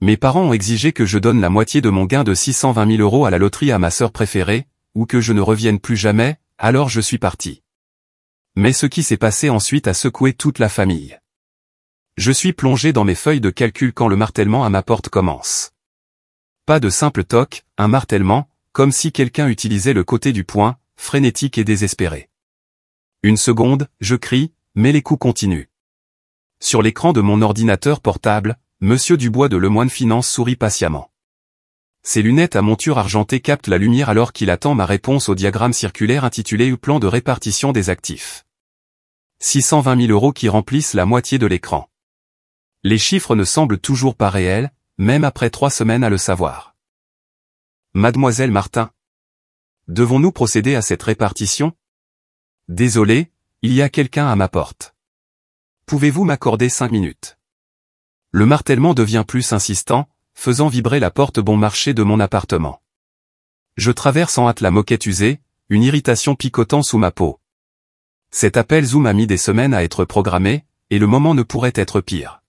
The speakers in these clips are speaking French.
Mes parents ont exigé que je donne la moitié de mon gain de 620 000 € à la loterie à ma sœur préférée, ou que je ne revienne plus jamais, alors je suis parti. Mais ce qui s'est passé ensuite a secoué toute la famille. Je suis plongé dans mes feuilles de calcul quand le martèlement à ma porte commence. Pas de simple toc, un martèlement, comme si quelqu'un utilisait le côté du poing, frénétique et désespéré. Une seconde, je crie, mais les coups continuent. Sur l'écran de mon ordinateur portable, Monsieur Dubois de Lemoine Finance sourit patiemment. Ses lunettes à monture argentée captent la lumière alors qu'il attend ma réponse au diagramme circulaire intitulé « Plan de répartition des actifs ». 620 000 € qui remplissent la moitié de l'écran. Les chiffres ne semblent toujours pas réels, même après 3 semaines à le savoir. Mademoiselle Martin. Devons-nous procéder à cette répartition? Désolé, il y a quelqu'un à ma porte. Pouvez-vous m'accorder 5 minutes? Le martèlement devient plus insistant, faisant vibrer la porte bon marché de mon appartement. Je traverse en hâte la moquette usée, une irritation picotant sous ma peau. Cet appel Zoom a mis des semaines à être programmé, et le moment ne pourrait être pire.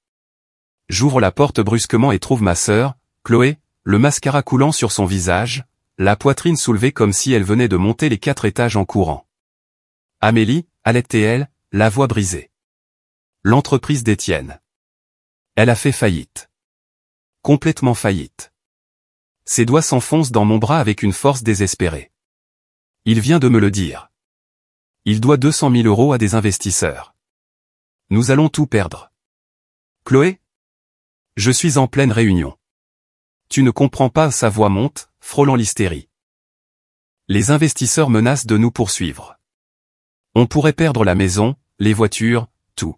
J'ouvre la porte brusquement et trouve ma sœur, Chloé, le mascara coulant sur son visage, la poitrine soulevée comme si elle venait de monter les 4 étages en courant. Amélie, allaitait-elle, la voix brisée. L'entreprise d'Étienne. Elle a fait faillite. Complètement faillite. Ses doigts s'enfoncent dans mon bras avec une force désespérée. Il vient de me le dire. Il doit 200 000 € à des investisseurs. Nous allons tout perdre. Chloé? Je suis en pleine réunion. Tu ne comprends pas, sa voix monte, frôlant l'hystérie. Les investisseurs menacent de nous poursuivre. On pourrait perdre la maison, les voitures, tout.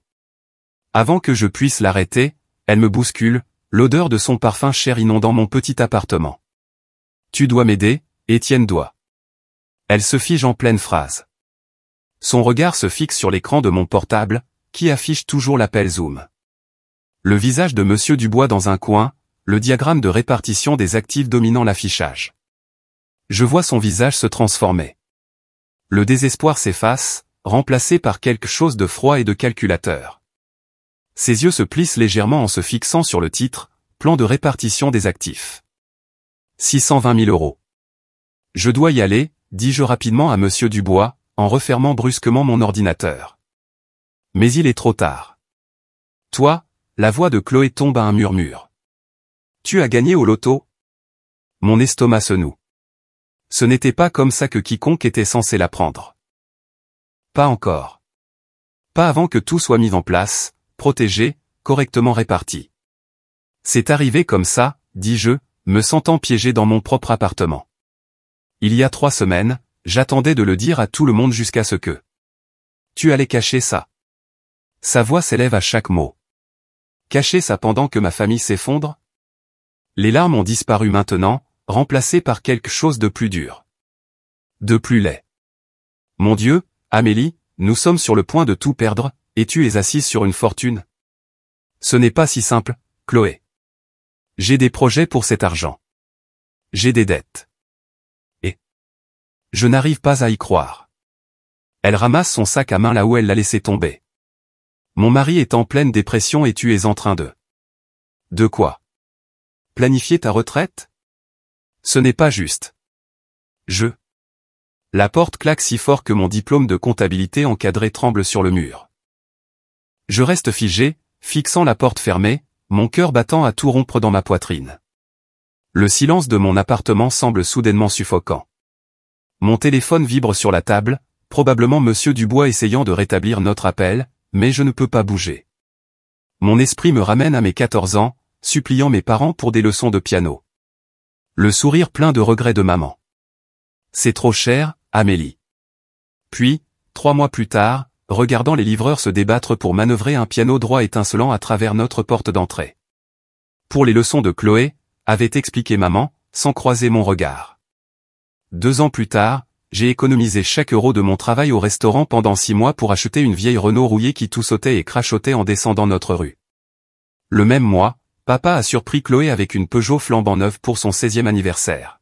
Avant que je puisse l'arrêter, elle me bouscule, l'odeur de son parfum cher inondant mon petit appartement. Tu dois m'aider, Étienne doit. Elle se fige en pleine phrase. Son regard se fixe sur l'écran de mon portable, qui affiche toujours l'appel Zoom. Le visage de Monsieur Dubois dans un coin, le diagramme de répartition des actifs dominant l'affichage. Je vois son visage se transformer. Le désespoir s'efface, remplacé par quelque chose de froid et de calculateur. Ses yeux se plissent légèrement en se fixant sur le titre, Plan de répartition des actifs. 620 000 €. Je dois y aller, dis-je rapidement à Monsieur Dubois, en refermant brusquement mon ordinateur. Mais il est trop tard. Toi, la voix de Chloé tombe à un murmure. Tu as gagné au loto? Mon estomac se noue. Ce n'était pas comme ça que quiconque était censé l'apprendre. Pas encore. Pas avant que tout soit mis en place, protégé, correctement réparti. C'est arrivé comme ça, dis-je, me sentant piégé dans mon propre appartement. Il y a 3 semaines, j'attendais de le dire à tout le monde jusqu'à ce que... Tu allais cacher ça. Sa voix s'élève à chaque mot. Cacher ça pendant que ma famille s'effondre? Les larmes ont disparu maintenant, remplacées par quelque chose de plus dur. De plus laid. Mon Dieu, Amélie, nous sommes sur le point de tout perdre, et tu es assise sur une fortune. Ce n'est pas si simple, Chloé. J'ai des projets pour cet argent. J'ai des dettes. Et je n'arrive pas à y croire. Elle ramasse son sac à main là où elle l'a laissé tomber. Mon mari est en pleine dépression et tu es en train de... De quoi? Planifier ta retraite? Ce n'est pas juste. La porte claque si fort que mon diplôme de comptabilité encadré tremble sur le mur. Je reste figé, fixant la porte fermée, mon cœur battant à tout rompre dans ma poitrine. Le silence de mon appartement semble soudainement suffocant. Mon téléphone vibre sur la table, probablement Monsieur Dubois essayant de rétablir notre appel, mais je ne peux pas bouger. Mon esprit me ramène à mes 14 ans, suppliant mes parents pour des leçons de piano. Le sourire plein de regrets de maman. C'est trop cher, Amélie. Puis, 3 mois plus tard, regardant les livreurs se débattre pour manœuvrer un piano droit étincelant à travers notre porte d'entrée. Pour les leçons de Chloé, avait expliqué maman, sans croiser mon regard. 2 ans plus tard, j'ai économisé chaque euro de mon travail au restaurant pendant 6 mois pour acheter une vieille Renault rouillée qui tout sautait et crachotait en descendant notre rue. Le même mois, papa a surpris Chloé avec une Peugeot flambant neuve pour son 16e anniversaire.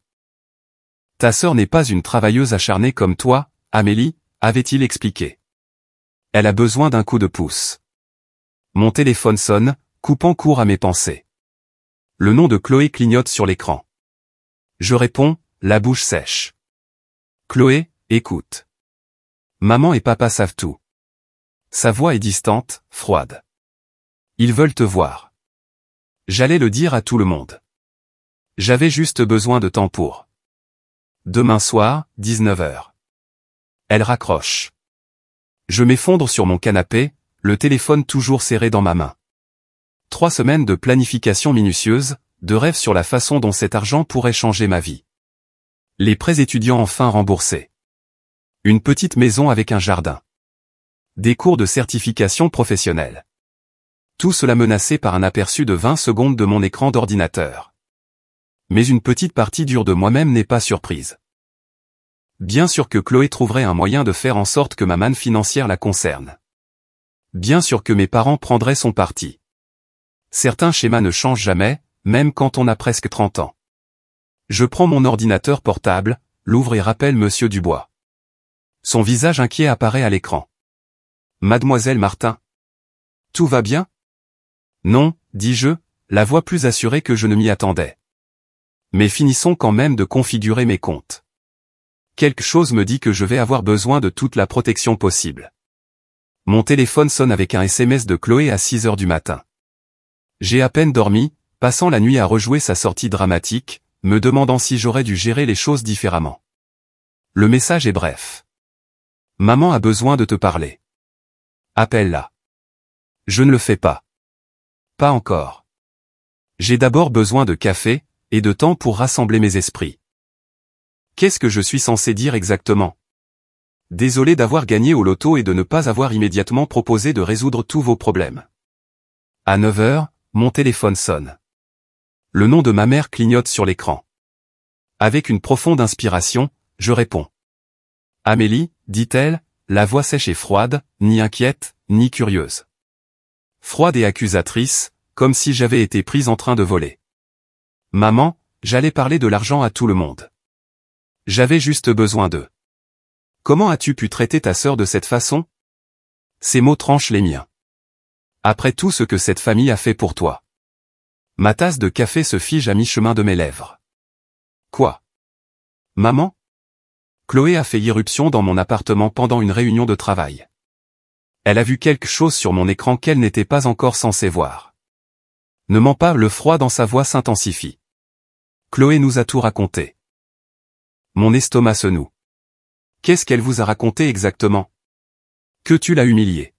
Ta sœur n'est pas une travailleuse acharnée comme toi, Amélie, avait-il expliqué. Elle a besoin d'un coup de pouce. Mon téléphone sonne, coupant court à mes pensées. Le nom de Chloé clignote sur l'écran. Je réponds, la bouche sèche. Chloé, écoute. Maman et papa savent tout. Sa voix est distante, froide. Ils veulent te voir. J'allais le dire à tout le monde. J'avais juste besoin de temps pour. Demain soir, 19h. Elle raccroche. Je m'effondre sur mon canapé, le téléphone toujours serré dans ma main. 3 semaines de planification minutieuse, de rêves sur la façon dont cet argent pourrait changer ma vie. Les prêts étudiants enfin remboursés. Une petite maison avec un jardin. Des cours de certification professionnelle. Tout cela menacé par un aperçu de 20 secondes de mon écran d'ordinateur. Mais une petite partie dure de moi-même n'est pas surprise. Bien sûr que Chloé trouverait un moyen de faire en sorte que ma manne financière la concerne. Bien sûr que mes parents prendraient son parti. Certains schémas ne changent jamais, même quand on a presque 30 ans. Je prends mon ordinateur portable, l'ouvre et rappelle Monsieur Dubois. Son visage inquiet apparaît à l'écran. Mademoiselle Martin. Tout va bien? Non, dis-je, la voix plus assurée que je ne m'y attendais. Mais finissons quand même de configurer mes comptes. Quelque chose me dit que je vais avoir besoin de toute la protection possible. Mon téléphone sonne avec un SMS de Chloé à 6h du matin. J'ai à peine dormi, passant la nuit à rejouer sa sortie dramatique, me demandant si j'aurais dû gérer les choses différemment. Le message est bref. Maman a besoin de te parler. Appelle-la. Je ne le fais pas. Pas encore. J'ai d'abord besoin de café, et de temps pour rassembler mes esprits. Qu'est-ce que je suis censé dire exactement? Désolé d'avoir gagné au loto et de ne pas avoir immédiatement proposé de résoudre tous vos problèmes. À 9h, mon téléphone sonne. Le nom de ma mère clignote sur l'écran. Avec une profonde inspiration, je réponds. Amélie, dit-elle, la voix sèche et froide, ni inquiète, ni curieuse. Froide et accusatrice, comme si j'avais été prise en train de voler. Maman, j'allais parler de l'argent à tout le monde. J'avais juste besoin d'eux. Comment as-tu pu traiter ta sœur de cette façon? Ces mots tranchent les miens. Après tout ce que cette famille a fait pour toi. Ma tasse de café se fige à mi-chemin de mes lèvres. Quoi? Maman? Chloé a fait irruption dans mon appartement pendant une réunion de travail. Elle a vu quelque chose sur mon écran qu'elle n'était pas encore censée voir. Ne mens pas, le froid dans sa voix s'intensifie. Chloé nous a tout raconté. Mon estomac se noue. Qu'est-ce qu'elle vous a raconté exactement? Que tu l'as humiliée.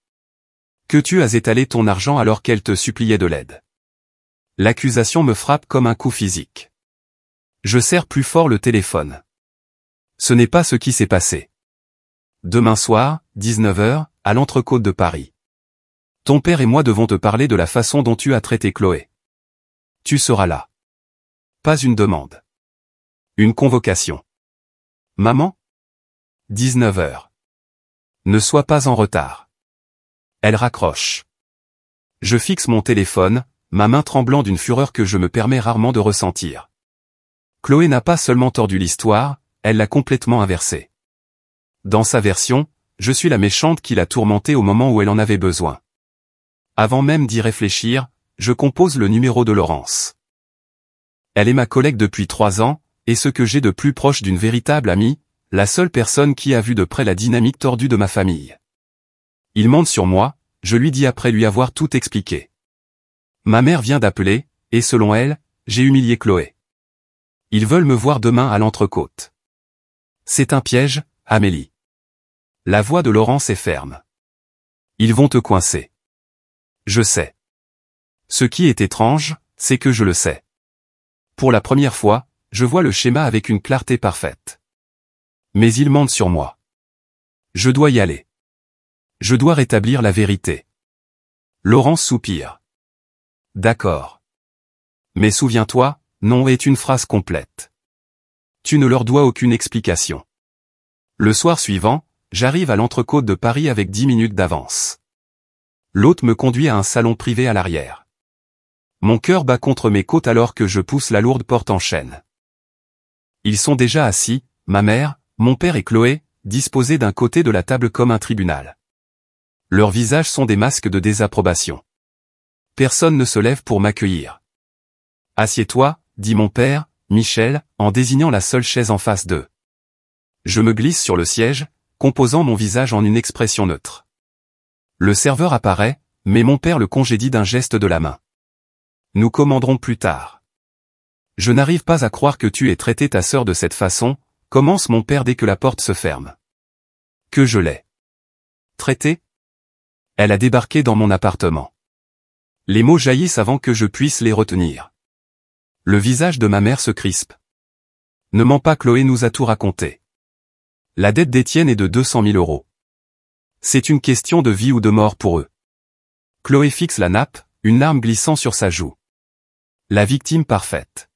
Que tu as étalé ton argent alors qu'elle te suppliait de l'aide. L'accusation me frappe comme un coup physique. Je serre plus fort le téléphone. Ce n'est pas ce qui s'est passé. Demain soir, 19h, à l'Entrecôte de Paris. Ton père et moi devons te parler de la façon dont tu as traité Chloé. Tu seras là. Pas une demande. Une convocation. Maman? 19h. Ne sois pas en retard. Elle raccroche. Je fixe mon téléphone, ma main tremblant d'une fureur que je me permets rarement de ressentir. Chloé n'a pas seulement tordu l'histoire, elle l'a complètement inversée. Dans sa version, je suis la méchante qui l'a tourmentée au moment où elle en avait besoin. Avant même d'y réfléchir, je compose le numéro de Laurence. Elle est ma collègue depuis 3 ans, et ce que j'ai de plus proche d'une véritable amie, la seule personne qui a vu de près la dynamique tordue de ma famille. Il monte sur moi, je lui dis après lui avoir tout expliqué. Ma mère vient d'appeler, et selon elle, j'ai humilié Chloé. Ils veulent me voir demain à l'Entrecôte. C'est un piège, Amélie. La voix de Laurence est ferme. Ils vont te coincer. Je sais. Ce qui est étrange, c'est que je le sais. Pour la première fois, je vois le schéma avec une clarté parfaite. Mais ils mentent sur moi. Je dois y aller. Je dois rétablir la vérité. Laurence soupire. D'accord. Mais souviens-toi, non est une phrase complète. Tu ne leur dois aucune explication. Le soir suivant, j'arrive à l'Entrecôte de Paris avec 10 minutes d'avance. L'hôte me conduit à un salon privé à l'arrière. Mon cœur bat contre mes côtes alors que je pousse la lourde porte en chêne. Ils sont déjà assis, ma mère, mon père et Chloé, disposés d'un côté de la table comme un tribunal. Leurs visages sont des masques de désapprobation. Personne ne se lève pour m'accueillir. Assieds-toi, dit mon père, Michel, en désignant la seule chaise en face d'eux. Je me glisse sur le siège, composant mon visage en une expression neutre. Le serveur apparaît, mais mon père le congédie d'un geste de la main. Nous commanderons plus tard. Je n'arrive pas à croire que tu aies traité ta sœur de cette façon, commence mon père dès que la porte se ferme. Que je l'ai traitée? Elle a débarqué dans mon appartement. Les mots jaillissent avant que je puisse les retenir. Le visage de ma mère se crispe. Ne mens pas, Chloé nous a tout raconté. La dette d'Étienne est de 200 000 euros. C'est une question de vie ou de mort pour eux. Chloé fixe la nappe, une larme glissant sur sa joue. La victime parfaite.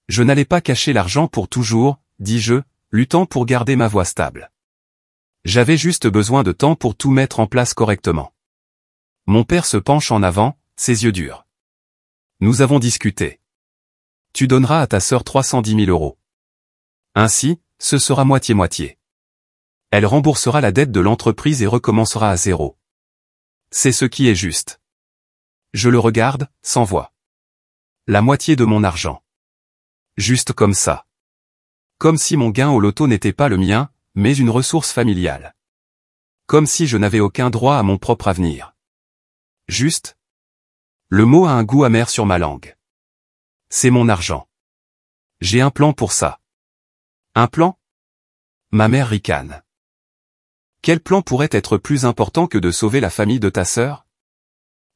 Je n'allais pas cacher l'argent pour toujours, dis-je, luttant pour garder ma voix stable. J'avais juste besoin de temps pour tout mettre en place correctement. Mon père se penche en avant, ses yeux durs. Nous avons discuté. Tu donneras à ta sœur 310 000 euros. Ainsi, ce sera moitié-moitié. Elle remboursera la dette de l'entreprise et recommencera à zéro. C'est ce qui est juste. Je le regarde, sans voix. La moitié de mon argent. Juste comme ça. Comme si mon gain au loto n'était pas le mien, mais une ressource familiale. Comme si je n'avais aucun droit à mon propre avenir. Juste. Le mot a un goût amer sur ma langue. C'est mon argent. J'ai un plan pour ça. Un plan? Ma mère ricane. Quel plan pourrait être plus important que de sauver la famille de ta sœur?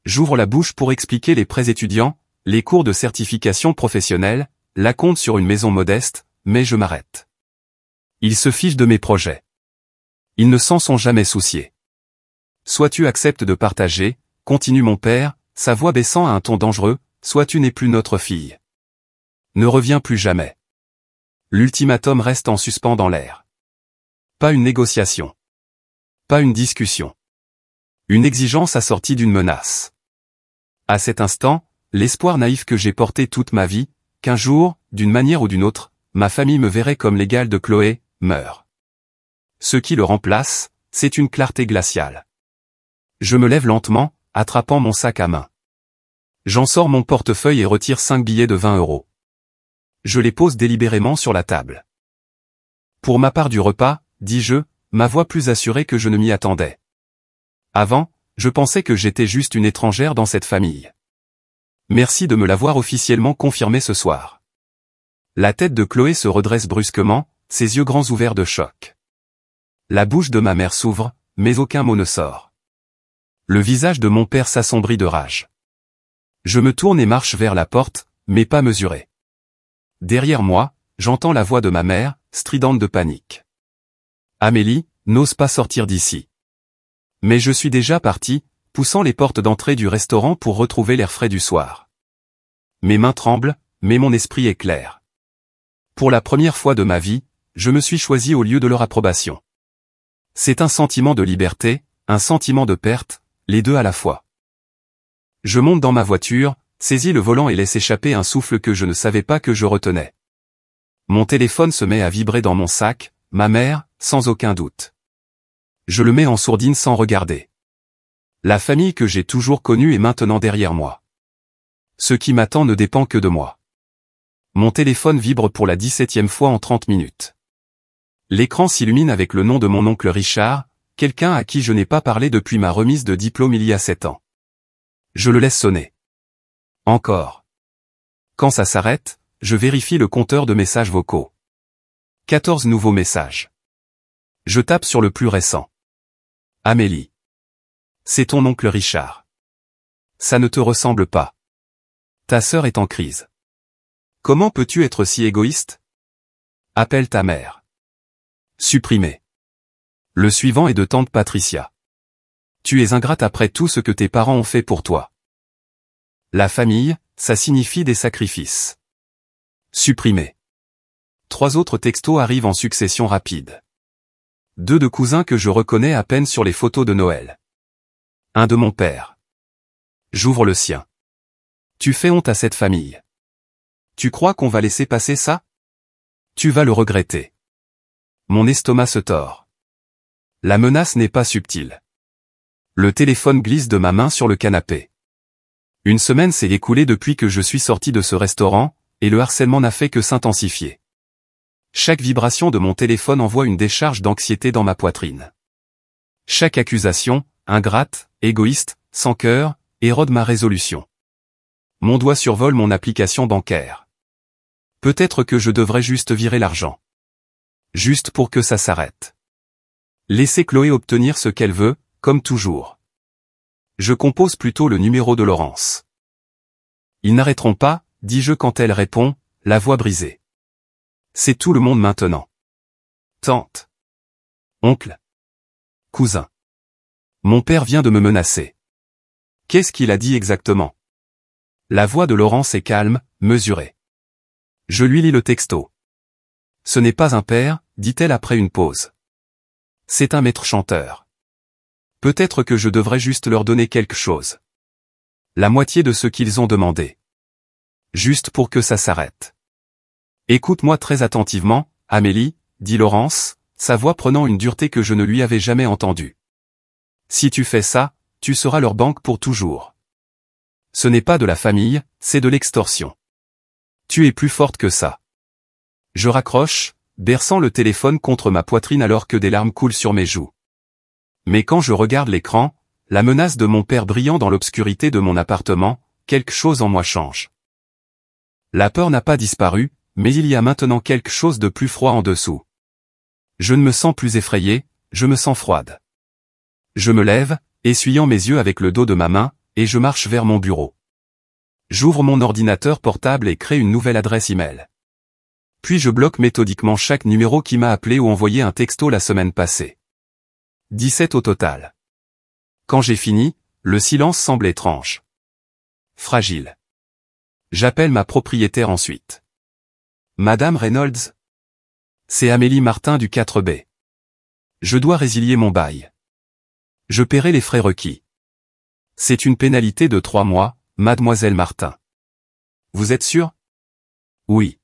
J'ouvre la bouche pour expliquer les prêts étudiants, les cours de certification professionnelle, l'acompte sur une maison modeste, mais je m'arrête. Ils se fichent de mes projets. Ils ne s'en sont jamais souciés. Soit tu acceptes de partager, continue mon père, sa voix baissant à un ton dangereux, soit tu n'es plus notre fille. Ne reviens plus jamais. L'ultimatum reste en suspens dans l'air. Pas une négociation. Pas une discussion. Une exigence assortie d'une menace. À cet instant, l'espoir naïf que j'ai porté toute ma vie, qu'un jour, d'une manière ou d'une autre, ma famille me verrait comme l'égal de Chloé, meurt. Ce qui le remplace, c'est une clarté glaciale. Je me lève lentement, attrapant mon sac à main. J'en sors mon portefeuille et retire 5 billets de 20 euros. Je les pose délibérément sur la table. Pour ma part du repas, dis-je, ma voix plus assurée que je ne m'y attendais. Avant, je pensais que j'étais juste une étrangère dans cette famille. Merci de me l'avoir officiellement confirmé ce soir. La tête de Chloé se redresse brusquement, ses yeux grands ouverts de choc. La bouche de ma mère s'ouvre, mais aucun mot ne sort. Le visage de mon père s'assombrit de rage. Je me tourne et marche vers la porte, mais pas mesurée. Derrière moi, j'entends la voix de ma mère, stridente de panique. Amélie, n'ose pas sortir d'ici. Mais je suis déjà parti, poussant les portes d'entrée du restaurant pour retrouver l'air frais du soir. Mes mains tremblent, mais mon esprit est clair. Pour la première fois de ma vie, je me suis choisi au lieu de leur approbation. C'est un sentiment de liberté, un sentiment de perte, les deux à la fois. Je monte dans ma voiture, saisis le volant et laisse échapper un souffle que je ne savais pas que je retenais. Mon téléphone se met à vibrer dans mon sac, ma mère, sans aucun doute. Je le mets en sourdine sans regarder. La famille que j'ai toujours connue est maintenant derrière moi. Ce qui m'attend ne dépend que de moi. Mon téléphone vibre pour la 17e fois en 30 minutes. L'écran s'illumine avec le nom de mon oncle Richard, quelqu'un à qui je n'ai pas parlé depuis ma remise de diplôme il y a 7 ans. Je le laisse sonner. Encore. Quand ça s'arrête, je vérifie le compteur de messages vocaux. 14 nouveaux messages. Je tape sur le plus récent. Amélie. C'est ton oncle Richard. Ça ne te ressemble pas. Ta sœur est en crise. Comment peux-tu être si égoïste? Appelle ta mère. Supprimé. Le suivant est de tante Patricia. Tu es ingrate après tout ce que tes parents ont fait pour toi. La famille, ça signifie des sacrifices. Supprimé. 3 autres textos arrivent en succession rapide. 2 de cousins que je reconnais à peine sur les photos de Noël. Un de mon père. J'ouvre le sien. Tu fais honte à cette famille. Tu crois qu'on va laisser passer ça? Tu vas le regretter. Mon estomac se tord. La menace n'est pas subtile. Le téléphone glisse de ma main sur le canapé. Une semaine s'est écoulée depuis que je suis sorti de ce restaurant, et le harcèlement n'a fait que s'intensifier. Chaque vibration de mon téléphone envoie une décharge d'anxiété dans ma poitrine. Chaque accusation, ingrate, égoïste, sans cœur, érode ma résolution. Mon doigt survole mon application bancaire. Peut-être que je devrais juste virer l'argent. Juste pour que ça s'arrête. Laisser Chloé obtenir ce qu'elle veut, comme toujours. Je compose plutôt le numéro de Laurence. Ils n'arrêteront pas, dis-je quand elle répond, la voix brisée. C'est tout le monde maintenant. Tante. Oncle. Cousin. Mon père vient de me menacer. Qu'est-ce qu'il a dit exactement? La voix de Laurence est calme, mesurée. Je lui lis le texto. Ce n'est pas un père, dit-elle après une pause. C'est un maître chanteur. Peut-être que je devrais juste leur donner quelque chose. La moitié de ce qu'ils ont demandé. Juste pour que ça s'arrête. Écoute-moi très attentivement, Amélie, dit Laurence, sa voix prenant une dureté que je ne lui avais jamais entendue. Si tu fais ça, tu seras leur banque pour toujours. Ce n'est pas de la famille, c'est de l'extorsion. Tu es plus forte que ça. Je raccroche, berçant le téléphone contre ma poitrine alors que des larmes coulent sur mes joues. Mais quand je regarde l'écran, la menace de mon père brillant dans l'obscurité de mon appartement, quelque chose en moi change. La peur n'a pas disparu, mais il y a maintenant quelque chose de plus froid en dessous. Je ne me sens plus effrayé, je me sens froide. Je me lève, essuyant mes yeux avec le dos de ma main, et je marche vers mon bureau. J'ouvre mon ordinateur portable et crée une nouvelle adresse email. Puis je bloque méthodiquement chaque numéro qui m'a appelé ou envoyé un texto la semaine passée. 17 au total. Quand j'ai fini, le silence semble étrange. Fragile. J'appelle ma propriétaire ensuite. Madame Reynolds? C'est Amélie Martin du 4B. Je dois résilier mon bail. Je paierai les frais requis. C'est une pénalité de 3 mois, mademoiselle Martin. Vous êtes sûre? Oui.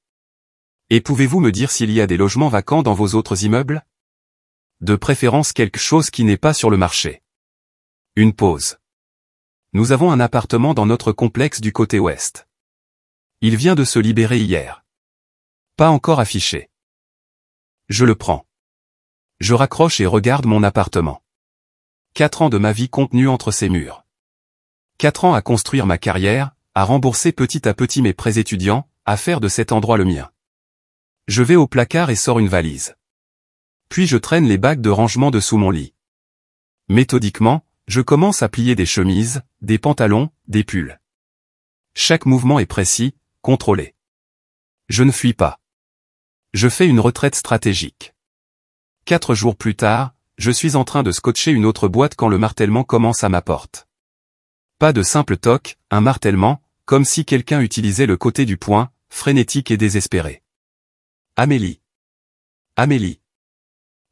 Et pouvez-vous me dire s'il y a des logements vacants dans vos autres immeubles? De préférence quelque chose qui n'est pas sur le marché. Une pause. Nous avons un appartement dans notre complexe du côté ouest. Il vient de se libérer hier. Pas encore affiché. Je le prends. Je raccroche et regarde mon appartement. 4 ans de ma vie contenus entre ces murs. 4 ans à construire ma carrière, à rembourser petit à petit mes prêts étudiants, à faire de cet endroit le mien. Je vais au placard et sors une valise. Puis je traîne les bacs de rangement dessous mon lit. Méthodiquement, je commence à plier des chemises, des pantalons, des pulls. Chaque mouvement est précis, contrôlé. Je ne fuis pas. Je fais une retraite stratégique. 4 jours plus tard, je suis en train de scotcher une autre boîte quand le martèlement commence à ma porte. Pas de simple toc, un martèlement, comme si quelqu'un utilisait le côté du poing, frénétique et désespéré. Amélie. Amélie.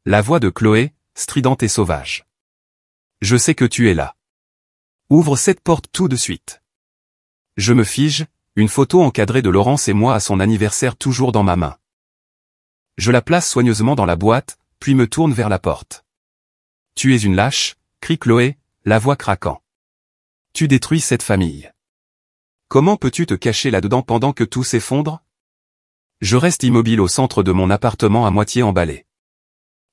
La voix de Chloé, stridente et sauvage. Je sais que tu es là. Ouvre cette porte tout de suite. Je me fige, une photo encadrée de Laurence et moi à son anniversaire toujours dans ma main. Je la place soigneusement dans la boîte, puis me tourne vers la porte. Tu es une lâche, crie Chloé, la voix craquant. Tu détruis cette famille. Comment peux-tu te cacher là-dedans pendant que tout s'effondre? Je reste immobile au centre de mon appartement à moitié emballé.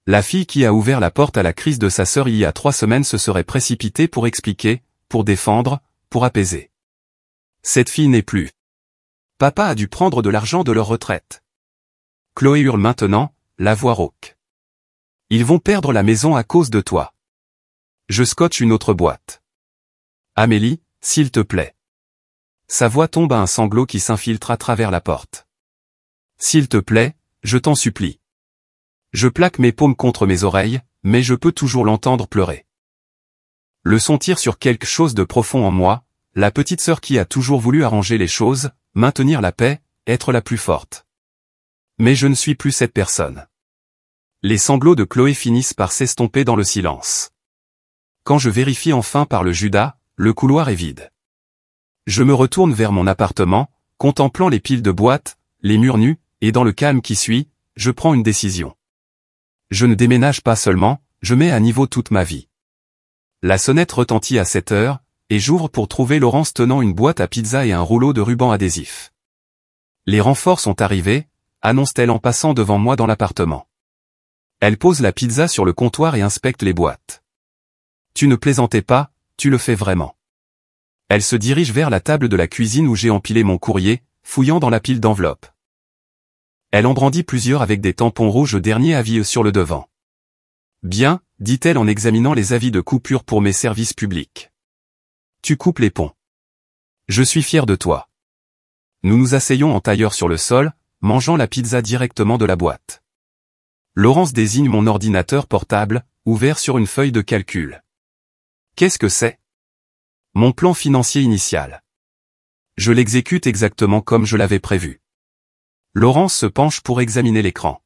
La fille qui a ouvert la porte à la crise de sa sœur il y a 3 semaines se serait précipitée pour expliquer, pour défendre, pour apaiser. Cette fille n'est plus. Papa a dû prendre de l'argent de leur retraite. Chloé hurle maintenant, la voix rauque. Ils vont perdre la maison à cause de toi. Je scotche une autre boîte. Amélie, s'il te plaît. Sa voix tombe à un sanglot qui s'infiltre à travers la porte. S'il te plaît, je t'en supplie. Je plaque mes paumes contre mes oreilles, mais je peux toujours l'entendre pleurer. Le son tire sur quelque chose de profond en moi, la petite sœur qui a toujours voulu arranger les choses, maintenir la paix, être la plus forte. Mais je ne suis plus cette personne. Les sanglots de Chloé finissent par s'estomper dans le silence. Quand je vérifie enfin par le Judas, le couloir est vide. Je me retourne vers mon appartement, contemplant les piles de boîtes, les murs nus, et dans le calme qui suit, je prends une décision. Je ne déménage pas seulement, je mets à niveau toute ma vie. La sonnette retentit à 7 heures, et j'ouvre pour trouver Laurence tenant une boîte à pizza et un rouleau de ruban adhésif. Les renforts sont arrivés, annonce-t-elle en passant devant moi dans l'appartement. Elle pose la pizza sur le comptoir et inspecte les boîtes. Tu ne plaisantais pas, tu le fais vraiment. Elle se dirige vers la table de la cuisine où j'ai empilé mon courrier, fouillant dans la pile d'enveloppes. Elle en brandit plusieurs avec des tampons rouges dernier avis sur le devant. Bien, dit-elle en examinant les avis de coupure pour mes services publics. Tu coupes les ponts. Je suis fier de toi. Nous nous asseyons en tailleur sur le sol, mangeant la pizza directement de la boîte. Laurence désigne mon ordinateur portable, ouvert sur une feuille de calcul. Qu'est-ce que c'est? Mon plan financier initial. Je l'exécute exactement comme je l'avais prévu. Laurence se penche pour examiner l'écran.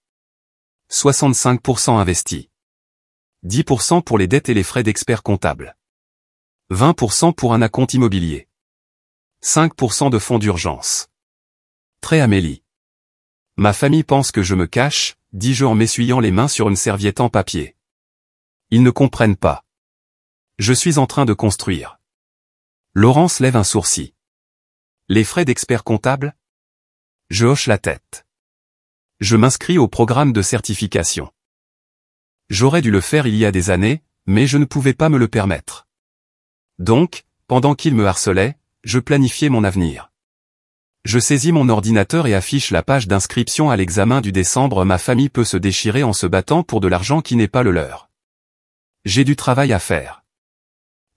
65% investi. 10% pour les dettes et les frais d'expert comptable. 20% pour un acompte immobilier. 5% de fonds d'urgence. Très Amélie. Ma famille pense que je me cache, dis-je en m'essuyant les mains sur une serviette en papier. Ils ne comprennent pas. Je suis en train de construire. Laurence lève un sourcil. Les frais d'expert comptable? Je hoche la tête. Je m'inscris au programme de certification. J'aurais dû le faire il y a des années, mais je ne pouvais pas me le permettre. Donc, pendant qu'il me harcelait, je planifiais mon avenir. Je saisis mon ordinateur et affiche la page d'inscription à l'examen du décembre. Ma famille peut se déchirer en se battant pour de l'argent qui n'est pas le leur. J'ai du travail à faire.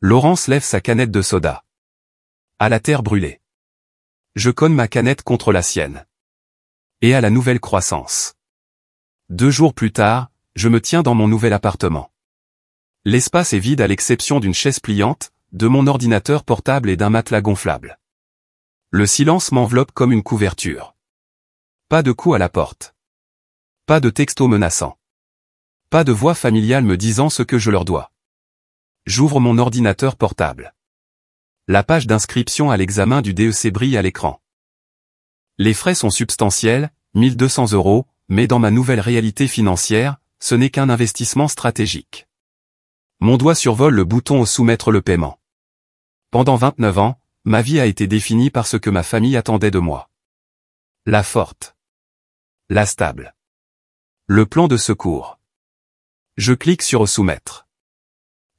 Laurence lève sa canette de soda. À la terre brûlée. Je cogne ma canette contre la sienne. Et à la nouvelle croissance. 2 jours plus tard, je me tiens dans mon nouvel appartement. L'espace est vide à l'exception d'une chaise pliante, de mon ordinateur portable et d'un matelas gonflable. Le silence m'enveloppe comme une couverture. Pas de coup à la porte. Pas de texto menaçant. Pas de voix familiale me disant ce que je leur dois. J'ouvre mon ordinateur portable. La page d'inscription à l'examen du DEC brille à l'écran. Les frais sont substantiels, 1200 €, mais dans ma nouvelle réalité financière, ce n'est qu'un investissement stratégique. Mon doigt survole le bouton au soumettre le paiement. Pendant 29 ans, ma vie a été définie par ce que ma famille attendait de moi. La forte. La stable. Le plan de secours. Je clique sur soumettre.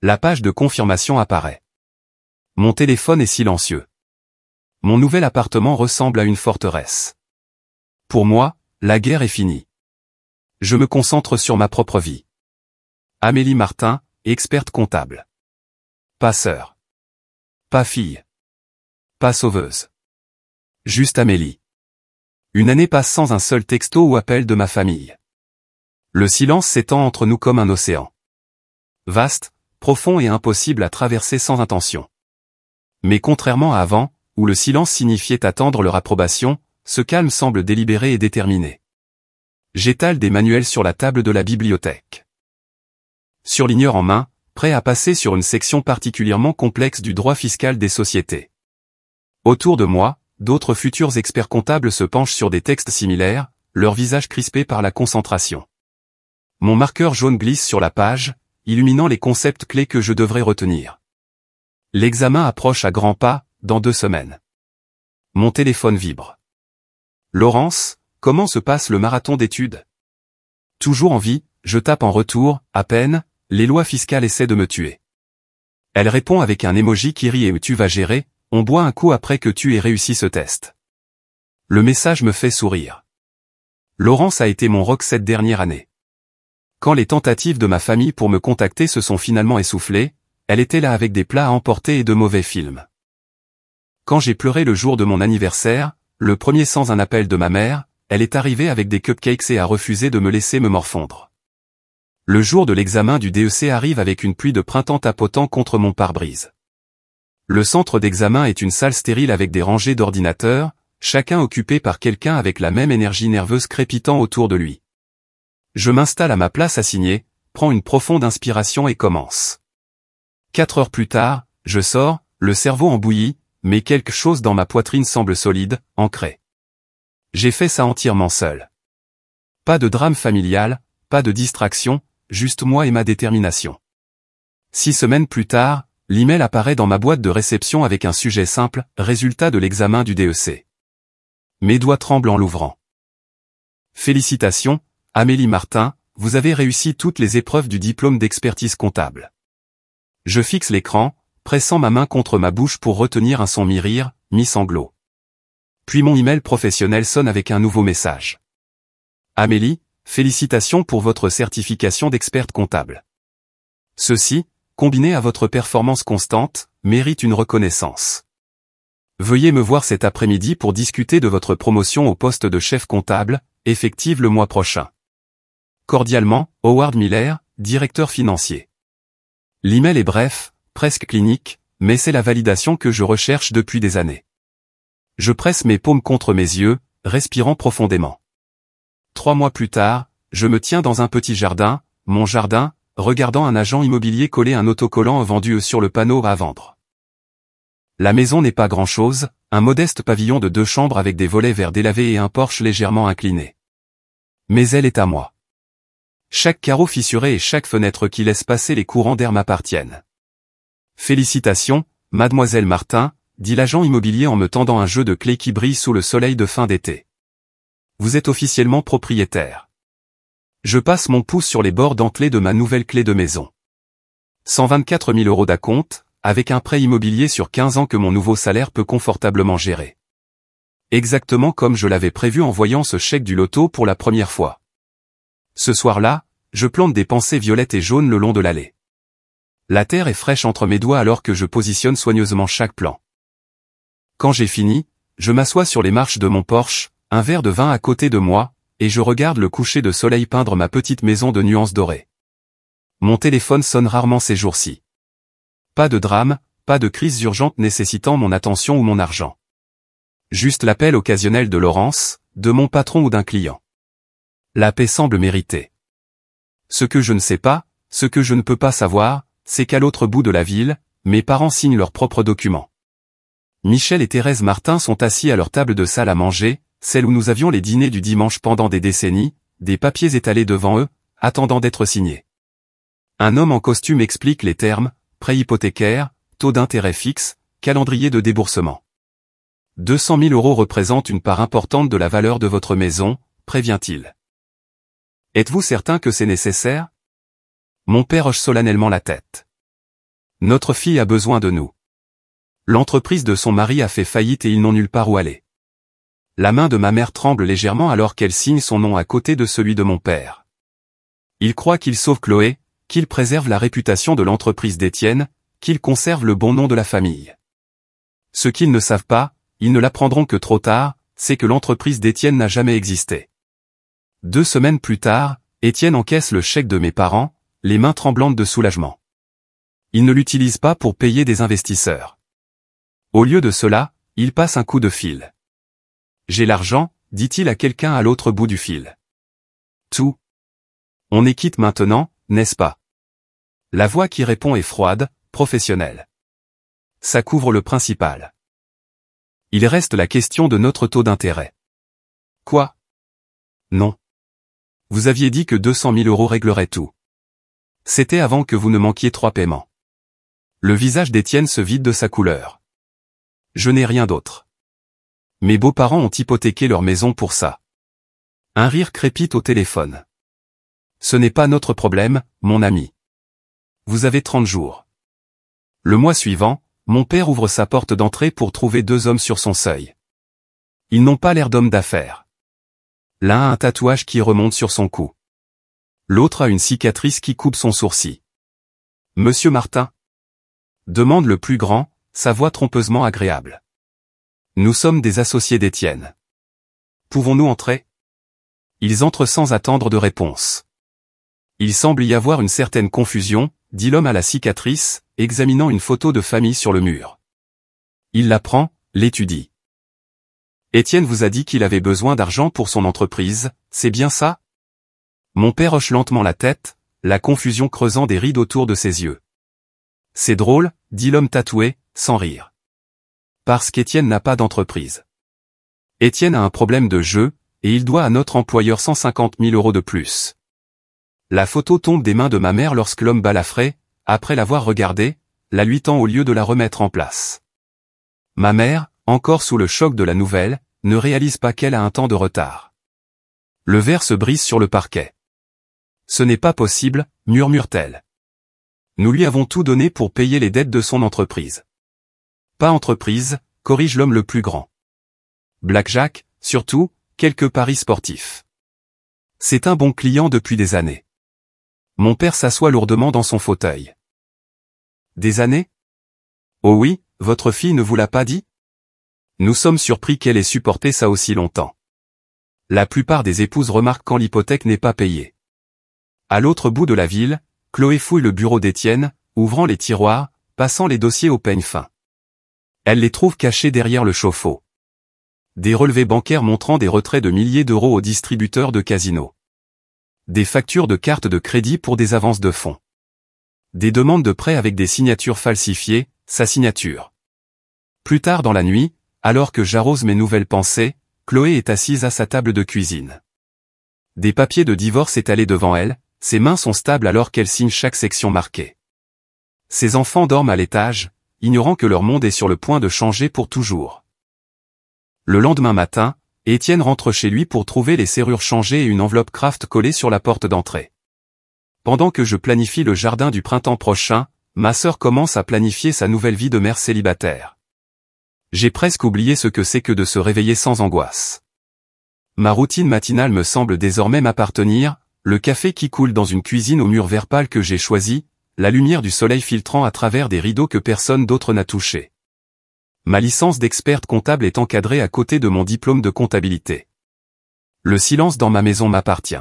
La page de confirmation apparaît. Mon téléphone est silencieux. Mon nouvel appartement ressemble à une forteresse. Pour moi, la guerre est finie. Je me concentre sur ma propre vie. Amélie Martin, experte comptable. Pas sœur. Pas fille. Pas sauveuse. Juste Amélie. Une année passe sans un seul texto ou appel de ma famille. Le silence s'étend entre nous comme un océan. Vaste, profond et impossible à traverser sans intention. Mais contrairement à avant, où le silence signifiait attendre leur approbation, ce calme semble délibéré et déterminé. J'étale des manuels sur la table de la bibliothèque. Surligneur en main, prêt à passer sur une section particulièrement complexe du droit fiscal des sociétés. Autour de moi, d'autres futurs experts comptables se penchent sur des textes similaires, leurs visages crispés par la concentration. Mon marqueur jaune glisse sur la page, illuminant les concepts clés que je devrais retenir. L'examen approche à grands pas, dans 2 semaines. Mon téléphone vibre. Laurence, comment se passe le marathon d'études? Toujours en vie, je tape en retour, à peine, les lois fiscales essaient de me tuer. Elle répond avec un emoji qui rit et tu vas gérer, on boit un coup après que tu aies réussi ce test. Le message me fait sourire. Laurence a été mon rock cette dernière année. Quand les tentatives de ma famille pour me contacter se sont finalement essoufflées, elle était là avec des plats à emporter et de mauvais films. Quand j'ai pleuré le jour de mon anniversaire, le premier sans un appel de ma mère, elle est arrivée avec des cupcakes et a refusé de me laisser me morfondre. Le jour de l'examen du DEC arrive avec une pluie de printemps tapotant contre mon pare-brise. Le centre d'examen est une salle stérile avec des rangées d'ordinateurs, chacun occupé par quelqu'un avec la même énergie nerveuse crépitant autour de lui. Je m'installe à ma place assignée, prends une profonde inspiration et commence. 4 heures plus tard, je sors, le cerveau en bouillie, mais quelque chose dans ma poitrine semble solide, ancré. J'ai fait ça entièrement seul. Pas de drame familial, pas de distraction, juste moi et ma détermination. 6 semaines plus tard, l'email apparaît dans ma boîte de réception avec un sujet simple, résultat de l'examen du DEC. Mes doigts tremblent en l'ouvrant. Félicitations, Amélie Martin, vous avez réussi toutes les épreuves du diplôme d'expertise comptable. Je fixe l'écran, pressant ma main contre ma bouche pour retenir un son mi-rire, mi-sanglot. Puis mon email professionnel sonne avec un nouveau message. Amélie, félicitations pour votre certification d'experte comptable. Ceci, combiné à votre performance constante, mérite une reconnaissance. Veuillez me voir cet après-midi pour discuter de votre promotion au poste de chef comptable, effective le mois prochain. Cordialement, Howard Miller, directeur financier. L'email est bref, presque clinique, mais c'est la validation que je recherche depuis des années. Je presse mes paumes contre mes yeux, respirant profondément. 3 mois plus tard, je me tiens dans un petit jardin, mon jardin, regardant un agent immobilier coller un autocollant vendu sur le panneau à vendre. La maison n'est pas grand-chose, un modeste pavillon de 2 chambres avec des volets verts délavés et un porche légèrement incliné. Mais elle est à moi. Chaque carreau fissuré et chaque fenêtre qui laisse passer les courants d'air m'appartiennent. Félicitations, mademoiselle Martin, dit l'agent immobilier en me tendant un jeu de clés qui brille sous le soleil de fin d'été. Vous êtes officiellement propriétaire. Je passe mon pouce sur les bords dentelés de ma nouvelle clé de maison. 124 000 € d'acompte, avec un prêt immobilier sur 15 ans que mon nouveau salaire peut confortablement gérer. Exactement comme je l'avais prévu en voyant ce chèque du loto pour la première fois. Ce soir-là, je plante des pensées violettes et jaunes le long de l'allée. La terre est fraîche entre mes doigts alors que je positionne soigneusement chaque plan. Quand j'ai fini, je m'assois sur les marches de mon Porsche, un verre de vin à côté de moi, et je regarde le coucher de soleil peindre ma petite maison de nuances dorées. Mon téléphone sonne rarement ces jours-ci. Pas de drame, pas de crise urgente nécessitant mon attention ou mon argent. Juste l'appel occasionnel de Laurence, de mon patron ou d'un client. La paix semble méritée. Ce que je ne sais pas, ce que je ne peux pas savoir, c'est qu'à l'autre bout de la ville, mes parents signent leurs propres documents. Michel et Thérèse Martin sont assis à leur table de salle à manger, celle où nous avions les dîners du dimanche pendant des décennies, des papiers étalés devant eux, attendant d'être signés. Un homme en costume explique les termes, prêt hypothécaire, taux d'intérêt fixe, calendrier de déboursement. 200 000 € représentent une part importante de la valeur de votre maison, prévient-il. Êtes-vous certain que c'est nécessaire? Mon père hoche solennellement la tête. Notre fille a besoin de nous. L'entreprise de son mari a fait faillite et ils n'ont nulle part où aller. La main de ma mère tremble légèrement alors qu'elle signe son nom à côté de celui de mon père. Il croit qu'il sauve Chloé, qu'il préserve la réputation de l'entreprise d'Étienne, qu'il conserve le bon nom de la famille. Ce qu'ils ne savent pas, ils ne l'apprendront que trop tard, c'est que l'entreprise d'Étienne n'a jamais existé. 2 semaines plus tard, Étienne encaisse le chèque de mes parents, les mains tremblantes de soulagement. Il ne l'utilise pas pour payer des investisseurs. Au lieu de cela, il passe un coup de fil. J'ai l'argent, dit-il à quelqu'un à l'autre bout du fil. Tout. On est quitte maintenant, n'est-ce pas? La voix qui répond est froide, professionnelle. Ça couvre le principal. Il reste la question de notre taux d'intérêt. Quoi? Non. Vous aviez dit que 200 000 € réglerait tout. C'était avant que vous ne manquiez 3 paiements. Le visage d'Étienne se vide de sa couleur. Je n'ai rien d'autre. Mes beaux-parents ont hypothéqué leur maison pour ça. Un rire crépite au téléphone. Ce n'est pas notre problème, mon ami. Vous avez 30 jours. Le mois suivant, mon père ouvre sa porte d'entrée pour trouver 2 hommes sur son seuil. Ils n'ont pas l'air d'hommes d'affaires. L'un a un tatouage qui remonte sur son cou. L'autre a une cicatrice qui coupe son sourcil. Monsieur Martin? Demande le plus grand, sa voix trompeusement agréable. Nous sommes des associés d'Étienne. Pouvons-nous entrer? Ils entrent sans attendre de réponse. Il semble y avoir une certaine confusion, dit l'homme à la cicatrice, examinant une photo de famille sur le mur. Il la prend, l'étudie. Étienne vous a dit qu'il avait besoin d'argent pour son entreprise, c'est bien ça? Mon père hoche lentement la tête, la confusion creusant des rides autour de ses yeux. C'est drôle, dit l'homme tatoué, sans rire. Parce qu'Étienne n'a pas d'entreprise. Étienne a un problème de jeu, et il doit à notre employeur 150 000 € de plus. La photo tombe des mains de ma mère lorsque l'homme balafré, après l'avoir regardée, la lui tend au lieu de la remettre en place. Ma mère, encore sous le choc de la nouvelle, ne réalise pas qu'elle a un temps de retard. Le verre se brise sur le parquet. Ce n'est pas possible, murmure-t-elle. Nous lui avons tout donné pour payer les dettes de son entreprise. Pas entreprise, corrige l'homme le plus grand. Blackjack, surtout, quelques paris sportifs. C'est un bon client depuis des années. Mon père s'assoit lourdement dans son fauteuil. Des années? Oh oui, votre fille ne vous l'a pas dit? Nous sommes surpris qu'elle ait supporté ça aussi longtemps. La plupart des épouses remarquent quand l'hypothèque n'est pas payée. À l'autre bout de la ville, Chloé fouille le bureau d'Étienne, ouvrant les tiroirs, passant les dossiers au peigne fin. Elle les trouve cachés derrière le chauffe-eau. Des relevés bancaires montrant des retraits de milliers d'euros aux distributeurs de casinos. Des factures de cartes de crédit pour des avances de fonds. Des demandes de prêt avec des signatures falsifiées, sa signature. Plus tard dans la nuit, alors que j'arrose mes nouvelles pensées, Chloé est assise à sa table de cuisine. Des papiers de divorce étalés devant elle, ses mains sont stables alors qu'elle signe chaque section marquée. Ses enfants dorment à l'étage, ignorant que leur monde est sur le point de changer pour toujours. Le lendemain matin, Étienne rentre chez lui pour trouver les serrures changées et une enveloppe Kraft collée sur la porte d'entrée. Pendant que je planifie le jardin du printemps prochain, ma sœur commence à planifier sa nouvelle vie de mère célibataire. J'ai presque oublié ce que c'est que de se réveiller sans angoisse. Ma routine matinale me semble désormais m'appartenir, le café qui coule dans une cuisine au mur vert pâle que j'ai choisi, la lumière du soleil filtrant à travers des rideaux que personne d'autre n'a touchés. Ma licence d'experte comptable est encadrée à côté de mon diplôme de comptabilité. Le silence dans ma maison m'appartient.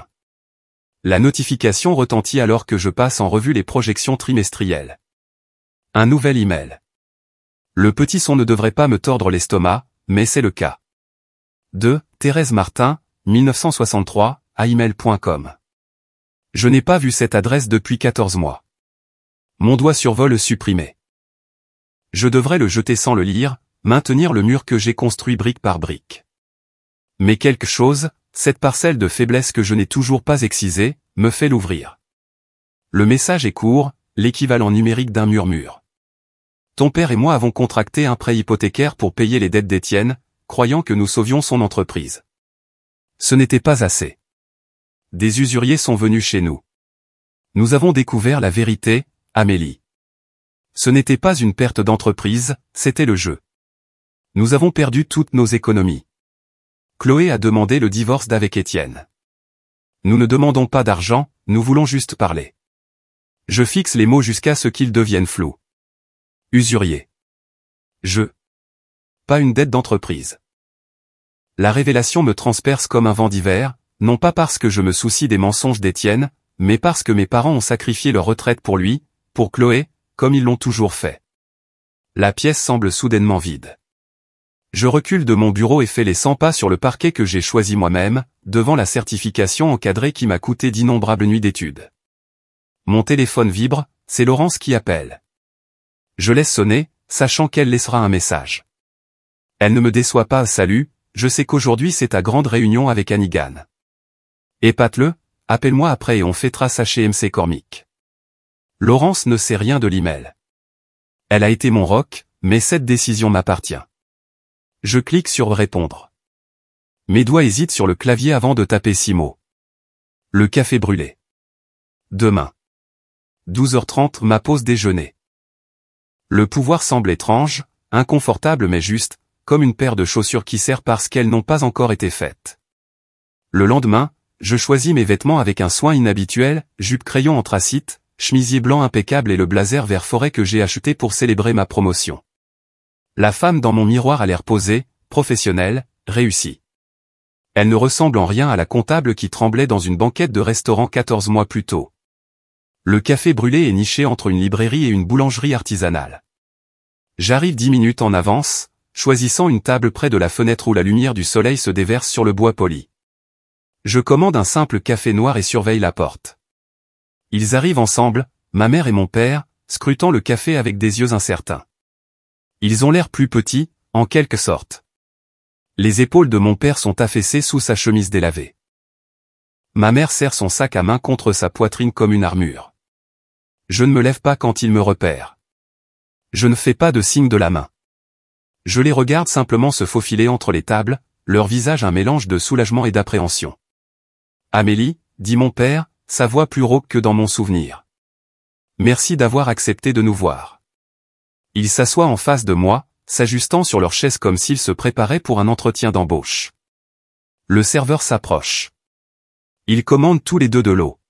La notification retentit alors que je passe en revue les projections trimestrielles. Un nouvel email. Le petit son ne devrait pas me tordre l'estomac, mais c'est le cas. De Thérèse Martin, 1963, @email.com. Je n'ai pas vu cette adresse depuis 14 mois. Mon doigt survole supprimer. Je devrais le jeter sans le lire, maintenir le mur que j'ai construit brique par brique. Mais quelque chose, cette parcelle de faiblesse que je n'ai toujours pas excisée, me fait l'ouvrir. Le message est court, l'équivalent numérique d'un murmure. Ton père et moi avons contracté un prêt hypothécaire pour payer les dettes d'Étienne, croyant que nous sauvions son entreprise. Ce n'était pas assez. Des usuriers sont venus chez nous. Nous avons découvert la vérité, Amélie. Ce n'était pas une perte d'entreprise, c'était le jeu. Nous avons perdu toutes nos économies. Chloé a demandé le divorce d'avec Étienne. Nous ne demandons pas d'argent, nous voulons juste parler. Je fixe les mots jusqu'à ce qu'ils deviennent flous. Usurier. Pas une dette d'entreprise. La révélation me transperce comme un vent d'hiver, non pas parce que je me soucie des mensonges d'Étienne, mais parce que mes parents ont sacrifié leur retraite pour lui, pour Chloé, comme ils l'ont toujours fait. La pièce semble soudainement vide. Je recule de mon bureau et fais les 100 pas sur le parquet que j'ai choisi moi-même, devant la certification encadrée qui m'a coûté d'innombrables nuits d'études. Mon téléphone vibre, c'est Laurence qui appelle. Je laisse sonner, sachant qu'elle laissera un message. Elle ne me déçoit pas, salut, je sais qu'aujourd'hui c'est ta grande réunion avec Hannigan. Épate-le, appelle-moi après et on fêtera ça chez MC Cormick. Laurence ne sait rien de l'email. Elle a été mon rock, mais cette décision m'appartient. Je clique sur répondre. Mes doigts hésitent sur le clavier avant de taper 6 mots. Le café brûlé. Demain. 12h30 ma pause déjeuner. Le pouvoir semble étrange, inconfortable mais juste, comme une paire de chaussures qui sert parce qu'elles n'ont pas encore été faites. Le lendemain, je choisis mes vêtements avec un soin inhabituel, jupe crayon anthracite, chemisier blanc impeccable et le blazer vert forêt que j'ai acheté pour célébrer ma promotion. La femme dans mon miroir a l'air posée, professionnelle, réussie. Elle ne ressemble en rien à la comptable qui tremblait dans une banquette de restaurant 14 mois plus tôt. Le café brûlé est niché entre une librairie et une boulangerie artisanale. J'arrive 10 minutes en avance, choisissant une table près de la fenêtre où la lumière du soleil se déverse sur le bois poli. Je commande un simple café noir et surveille la porte. Ils arrivent ensemble, ma mère et mon père, scrutant le café avec des yeux incertains. Ils ont l'air plus petits, en quelque sorte. Les épaules de mon père sont affaissées sous sa chemise délavée. Ma mère serre son sac à main contre sa poitrine comme une armure. Je ne me lève pas quand il me repère. Je ne fais pas de signe de la main. Je les regarde simplement se faufiler entre les tables, leur visage un mélange de soulagement et d'appréhension. Amélie, dit mon père, sa voix plus rauque que dans mon souvenir. Merci d'avoir accepté de nous voir. Il s'assoit en face de moi, s'ajustant sur leur chaise comme s'il se préparait pour un entretien d'embauche. Le serveur s'approche. Ils commandent tous les deux de l'eau.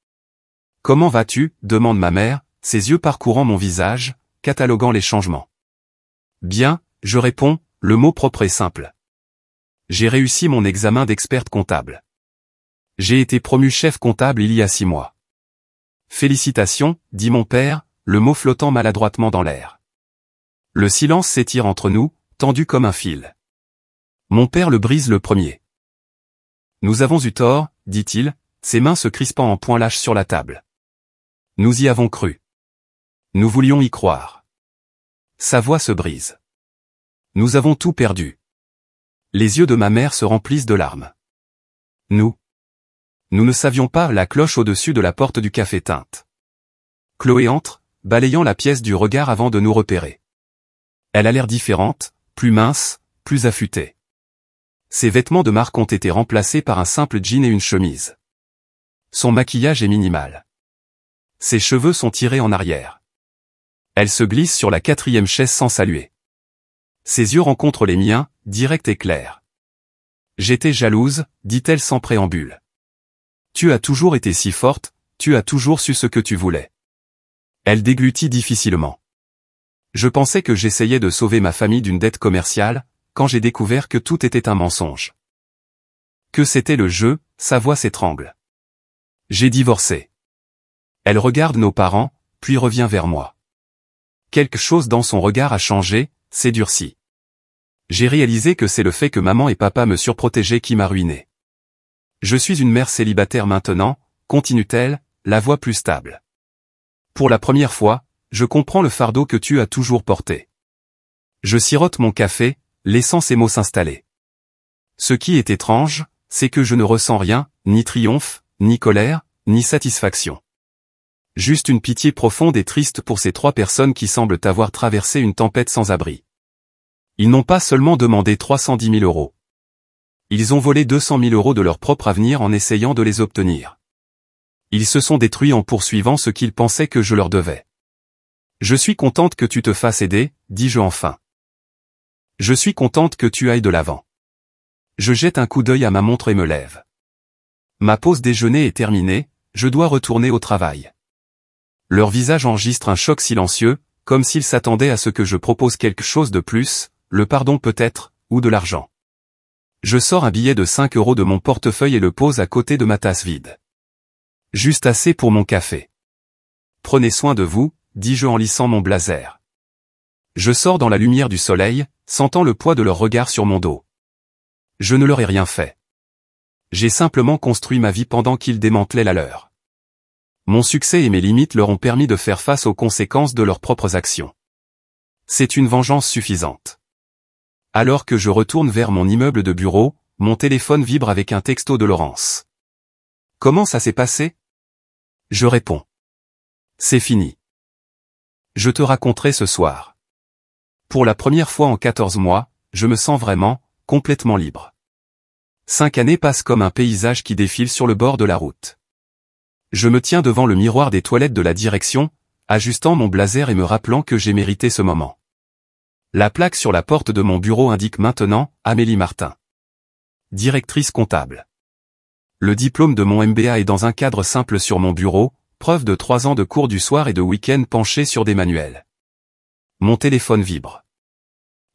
Comment vas-tu, demande ma mère, ses yeux parcourant mon visage, cataloguant les changements. Bien, je réponds, le mot propre et simple. J'ai réussi mon examen d'experte comptable. J'ai été promu chef comptable il y a 6 mois. Félicitations, dit mon père, le mot flottant maladroitement dans l'air. Le silence s'étire entre nous, tendu comme un fil. Mon père le brise le premier. Nous avons eu tort, dit-il, ses mains se crispant en poings lâches sur la table. Nous y avons cru. Nous voulions y croire. Sa voix se brise. Nous avons tout perdu. Les yeux de ma mère se remplissent de larmes. Nous ne savions pas. La cloche au-dessus de la porte du café teinte. Chloé entre, balayant la pièce du regard avant de nous repérer. Elle a l'air différente, plus mince, plus affûtée. Ses vêtements de marque ont été remplacés par un simple jean et une chemise. Son maquillage est minimal. Ses cheveux sont tirés en arrière. Elle se glisse sur la 4e chaise sans saluer. Ses yeux rencontrent les miens, directs et clairs. J'étais jalouse, dit-elle sans préambule. Tu as toujours été si forte, tu as toujours su ce que tu voulais. Elle déglutit difficilement. Je pensais que j'essayais de sauver ma famille d'une dette commerciale, quand j'ai découvert que tout était un mensonge. Que c'était le jeu, sa voix s'étrangle. J'ai divorcé. Elle regarde nos parents, puis revient vers moi. Quelque chose dans son regard a changé, s'est durci. J'ai réalisé que c'est le fait que maman et papa me surprotégeaient qui m'a ruiné. Je suis une mère célibataire maintenant, continue-t-elle, la voix plus stable. Pour la première fois, je comprends le fardeau que tu as toujours porté. Je sirote mon café, laissant ces mots s'installer. Ce qui est étrange, c'est que je ne ressens rien, ni triomphe, ni colère, ni satisfaction. Juste une pitié profonde et triste pour ces 3 personnes qui semblent avoir traversé une tempête sans abri. Ils n'ont pas seulement demandé 310 000 euros. Ils ont volé 200 000 euros de leur propre avenir en essayant de les obtenir. Ils se sont détruits en poursuivant ce qu'ils pensaient que je leur devais. Je suis contente que tu te fasses aider, dis-je enfin. Je suis contente que tu ailles de l'avant. Je jette un coup d'œil à ma montre et me lève. Ma pause déjeuner est terminée, je dois retourner au travail. Leur visage enregistre un choc silencieux, comme s'ils s'attendaient à ce que je propose quelque chose de plus, le pardon peut-être, ou de l'argent. Je sors un billet de 5 euros de mon portefeuille et le pose à côté de ma tasse vide. Juste assez pour mon café. Prenez soin de vous, dis-je en lissant mon blazer. Je sors dans la lumière du soleil, sentant le poids de leur regard sur mon dos. Je ne leur ai rien fait. J'ai simplement construit ma vie pendant qu'ils démantelaient la leur. Mon succès et mes limites leur ont permis de faire face aux conséquences de leurs propres actions. C'est une vengeance suffisante. Alors que je retourne vers mon immeuble de bureau, mon téléphone vibre avec un texto de Laurence. Comment ça s'est passé? Je réponds. C'est fini. Je te raconterai ce soir. Pour la première fois en 14 mois, je me sens vraiment, complètement libre. 5 années passent comme un paysage qui défile sur le bord de la route. Je me tiens devant le miroir des toilettes de la direction, ajustant mon blazer et me rappelant que j'ai mérité ce moment. La plaque sur la porte de mon bureau indique maintenant « Amélie Martin. Directrice comptable ». Le diplôme de mon MBA est dans un cadre simple sur mon bureau, preuve de 3 ans de cours du soir et de week-end penchés sur des manuels. Mon téléphone vibre.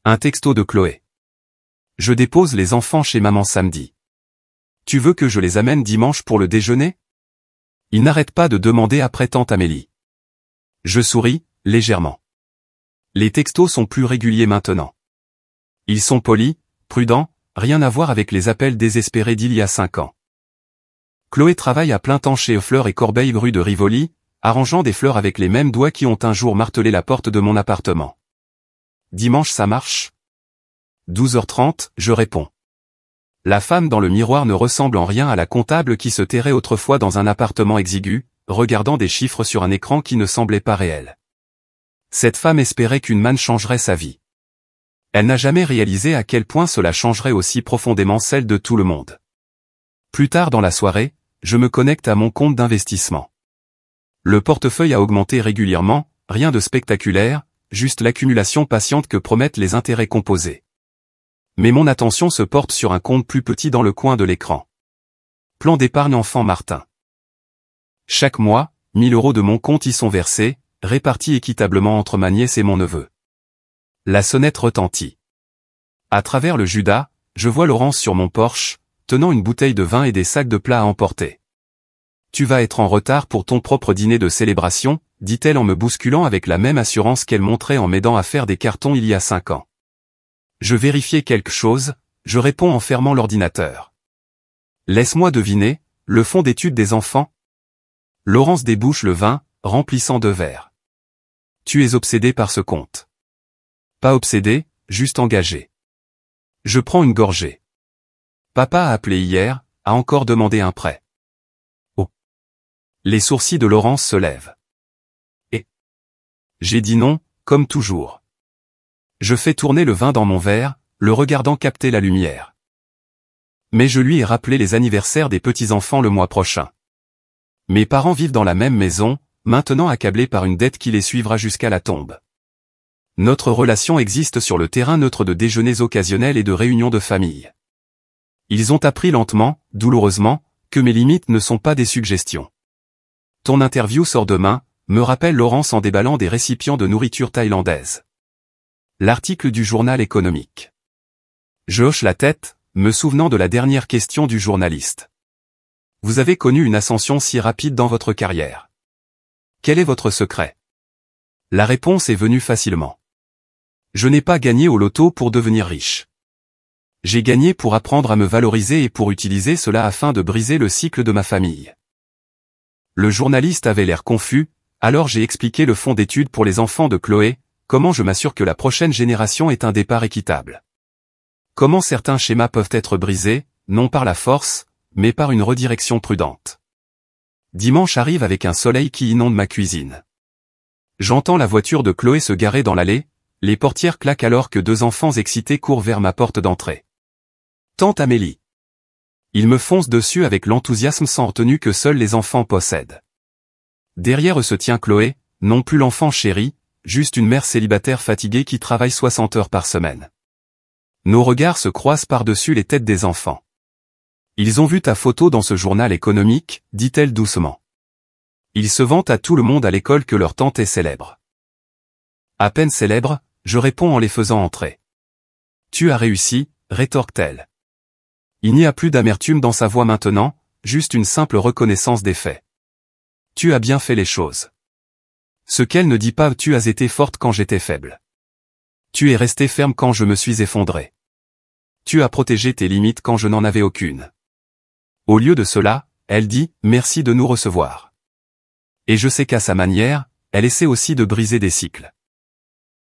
Un texto de Chloé. Je dépose les enfants chez maman samedi. Tu veux que je les amène dimanche pour le déjeuner? Il n'arrête pas de demander après tante Amélie. Je souris, légèrement. Les textos sont plus réguliers maintenant. Ils sont polis, prudents, rien à voir avec les appels désespérés d'il y a 5 ans. Chloé travaille à plein temps chez Fleurs et Corbeil rue de Rivoli, arrangeant des fleurs avec les mêmes doigts qui ont un jour martelé la porte de mon appartement. Dimanche ça marche? 12h30, je réponds. La femme dans le miroir ne ressemble en rien à la comptable qui se terrait autrefois dans un appartement exigu, regardant des chiffres sur un écran qui ne semblait pas réel. Cette femme espérait qu'une manne changerait sa vie. Elle n'a jamais réalisé à quel point cela changerait aussi profondément celle de tout le monde. Plus tard dans la soirée, je me connecte à mon compte d'investissement. Le portefeuille a augmenté régulièrement, rien de spectaculaire, juste l'accumulation patiente que promettent les intérêts composés. Mais mon attention se porte sur un compte plus petit dans le coin de l'écran. Plan d'épargne enfant Martin. Chaque mois, 1000 € de mon compte y sont versés, répartis équitablement entre ma nièce et mon neveu. La sonnette retentit. À travers le Judas, je vois Laurence sur mon Porsche, tenant une bouteille de vin et des sacs de plats à emporter. Tu vas être en retard pour ton propre dîner de célébration, dit-elle en me bousculant avec la même assurance qu'elle montrait en m'aidant à faire des cartons il y a 5 ans. Je vérifiais quelque chose, je réponds en fermant l'ordinateur. Laisse-moi deviner, le fonds d'études des enfants? Laurence débouche le vin, remplissant 2 verres. Tu es obsédé par ce compte. Pas obsédé, juste engagé. Je prends une gorgée. Papa a appelé hier, a encore demandé un prêt. Oh. Les sourcils de Laurence se lèvent. Et j'ai dit non, comme toujours. Je fais tourner le vin dans mon verre, le regardant capter la lumière. Mais je lui ai rappelé les anniversaires des petits-enfants le mois prochain. Mes parents vivent dans la même maison, maintenant accablés par une dette qui les suivra jusqu'à la tombe. Notre relation existe sur le terrain neutre de déjeuners occasionnels et de réunions de famille. Ils ont appris lentement, douloureusement, que mes limites ne sont pas des suggestions. Ton interview sort demain, me rappelle Laurence en déballant des récipients de nourriture thaïlandaise. L'article du journal économique. Je hoche la tête, me souvenant de la dernière question du journaliste. Vous avez connu une ascension si rapide dans votre carrière. Quel est votre secret? La réponse est venue facilement. Je n'ai pas gagné au loto pour devenir riche. J'ai gagné pour apprendre à me valoriser et pour utiliser cela afin de briser le cycle de ma famille. Le journaliste avait l'air confus, alors j'ai expliqué le fonds d'études pour les enfants de Chloé, comment je m'assure que la prochaine génération ait un départ équitable. Comment certains schémas peuvent être brisés, non par la force, mais par une redirection prudente. Dimanche arrive avec un soleil qui inonde ma cuisine. J'entends la voiture de Chloé se garer dans l'allée, les portières claquent alors que 2 enfants excités courent vers ma porte d'entrée. Tante Amélie. Ils me foncent dessus avec l'enthousiasme sans retenue que seuls les enfants possèdent. Derrière eux se tient Chloé, non plus l'enfant chéri, juste une mère célibataire fatiguée qui travaille 60 heures par semaine. Nos regards se croisent par-dessus les têtes des enfants. Ils ont vu ta photo dans ce journal économique, dit-elle doucement. Ils se vantent à tout le monde à l'école que leur tante est célèbre. À peine célèbre, je réponds en les faisant entrer. Tu as réussi, rétorque-t-elle. Il n'y a plus d'amertume dans sa voix maintenant, juste une simple reconnaissance des faits. Tu as bien fait les choses. Ce qu'elle ne dit pas, tu as été forte quand j'étais faible. Tu es resté ferme quand je me suis effondré. Tu as protégé tes limites quand je n'en avais aucune. Au lieu de cela, elle dit « merci de nous recevoir ». Et je sais qu'à sa manière, elle essaie aussi de briser des cycles.